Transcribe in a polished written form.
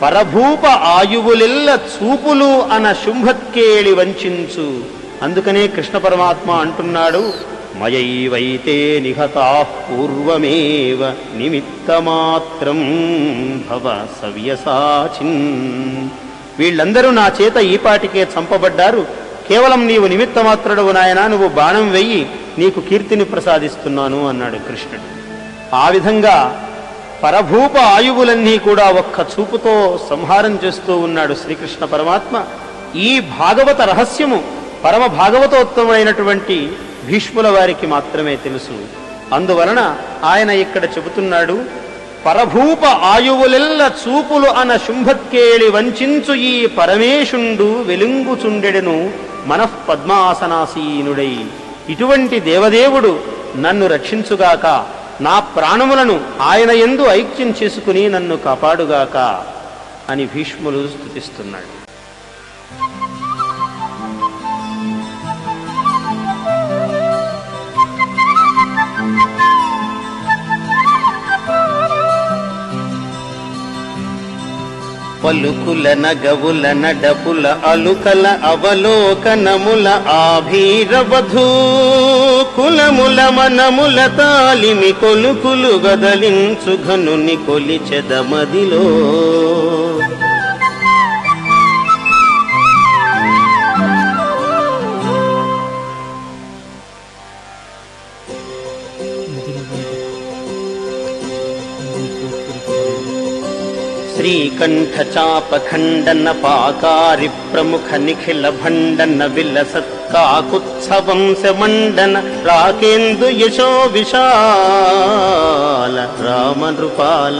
పరభూప ఆయువులెల్ల చూపులు అన శుంభక్కేళి వంచించు. అందుకనే కృష్ణ పరమాత్మ అంటున్నాడు, మయైవైతే నిహతా పూర్వమేవ నిమిత్తమాత్రం భవ సవ్యసాచిన్. వీళ్ళందరూ నా చేత ఈపాటికే చంపబడ్డారు, కేవలం నీవు నిమిత్తమాత్రుడవు నాయనా, నువ్వు బాణం వెయ్యి, నీకు కీర్తిని ప్రసాదిస్తున్నాను అన్నాడు కృష్ణుడు. ఆ విధంగా పరభూప ఆయువులన్నీ కూడా ఒక్క చూపుతో సంహారం చేస్తూ ఉన్నాడు శ్రీకృష్ణ పరమాత్మ. ఈ భాగవత రహస్యము పరమ భాగవతోత్తమైనటువంటి భీష్ముల వారికి మాత్రమే తెలుసు. అందువలన ఆయన ఇక్కడ చెబుతున్నాడు, పరభూప ఆయువులెల్ల చూపులు అన శుంభక్కేళి వంచించు ఈ పరమేశుండు వెలుంగుచుండెడెను మనఃపద్మాసనాసీనుడై. ఇటువంటి దేవదేవుడు నన్ను రక్షించుగాక, నా ప్రాణములను ఆయన యందు ఐక్యం చేసుకుని నన్ను కాపాడుగాక అని భీష్ములు స్తుతిస్తున్నాడు. పలుకుల నగవుల నడపుల అలుకల అవలోకనముల ఆభీరవధూ కులముల మనముల తాలిమి కొలుకులు గదలించు ఘనుని కొలిచెదమదిలో. శ్రీకంఠ చాపఖండన పాకారి ప్రముఖ నిఖిల భండన విలసత్కాకుత్సవంశమండన రాకేందు యశో విశాల రామ నృపాల.